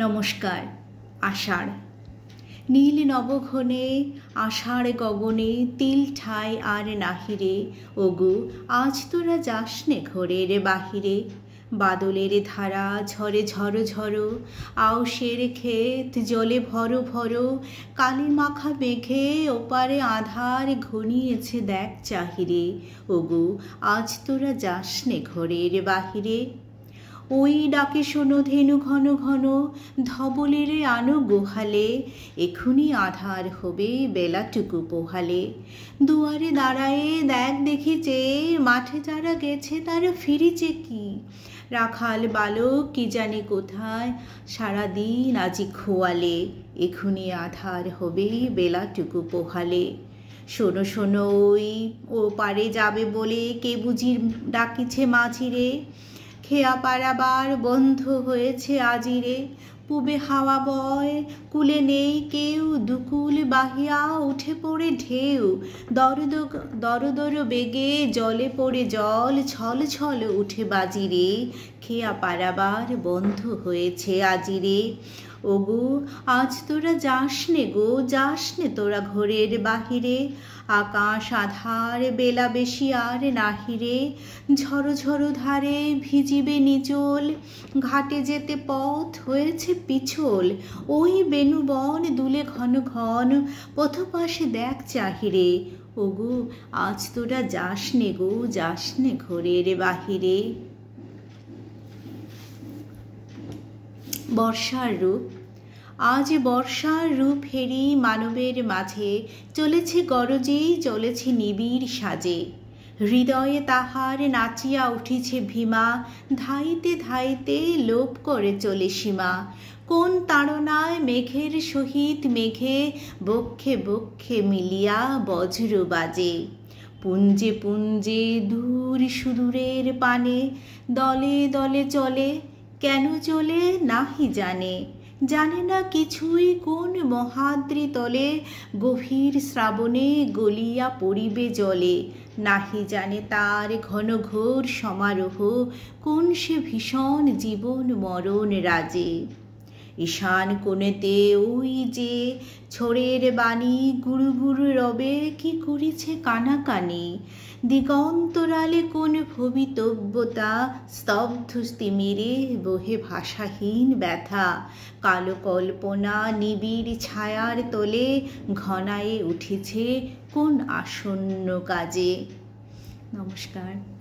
নমস্কার। আষাঢ় নীল নবঘনে আষাঢ় গগনে তিল ঠাই আর নাহিরে। ওগো আজ তোরা যাসনে ঘরের বাহিরে। বাদলের ধারা ঝরে ঝরো ঝরো, আউশের ক্ষেত জলে ভরো ভরো। কালি মাখা মেঘে ওপারে আধার ঘনিয়েছে দেখ চাহিরে। ওগো আজ তোরা যাসনে ঘরের বাহিরে। ওই ডাকে শোনো ধেনু ঘন ঘন, ধবলের আনো গোহালে। এখুনি আধার হবে বেলাটুকু পোহালে। দুয়ারে দাঁড়ায়ে দেখ দেখি চেয়ে, মাঠে যারা গেছে তারা ফিরিছে কি। রাখাল বালক কি জানি কোথায়, সারাদিন আজি খোয়ালে। এখুনি আধার হবে বেলাটুকু পোহালে। শোনো শোনো ওই ও পারে যাবে বলে কে বুঝি ডাকিছে মাঝিরে। খেয়া পারাবার বন্ধ হয়েছে আজিরে। পুবে হাওয়া বয় কুলে নেই কেউ, দুকুল বাহিয়া উঠে পড়ে ঢেউ। দরদর বেগে জলে পড়ে জল ছল ছল উঠে বাজিরে। খেয়া পারাবার বন্ধ হয়েছে আজিরে। ওগো আজ তোরা যাসনে গো, যাসনে তোরা ঘরের বাহিরে। আকাশ আধার বেলা বেশি আর নাহিরে। ঝরো ঝরো ধারে ভিজিবে নিচল, ঘাটে যেতে পথ হয়েছে পিছল। ওই বেণুবন দুলে ঘন ঘন, পথপাশে দেখ চাহিরে। ওগো আজ তোরা যাসনে গো, যাসনে ঘরের বাহিরে। বর্ষার রূপ। আজ বর্ষার রূপ হেরি মানবের মাঝে, চলেছে গরজে চলেছে নিবিড় সাজে। হৃদয়ে তাহার নাচিয়া উঠিছে ভীমা, ধাইতে ধাইতে লোপ করে চলে সীমা। কোন তাড়নায় মেঘের সহিত মেঘে, বক্ষে বক্ষে মিলিয়া বজ্র বাজে। পুঞ্জে পুঞ্জে দূর সুদূরের পানে, দলে দলে চলে কেন চলে নাহি জানে। জানে না কিছুই কোন মহাদ্রি তলে, গভীর শ্রাবণে গলিয়া পড়িবে জলে। নাহি জানে তার ঘন ঘোর সমারোহ, কোন সে ভীষণ জীবন মরণ রাজে। ঈশান কোণেতে ওই যে ছোড়ের বাণী, গুরু গুরু রবে কি করিছে কানাকানি। দিগন্তরালে কোন ভবিতব্যতা, স্তব্ধ তিমিরে বহে ভাষাহীন ব্যথা। কালো কল্পনা নিবিড় ছায়ার তলে, ঘনায়ে উঠেছে কোন আসন্ন কাজে। নমস্কার।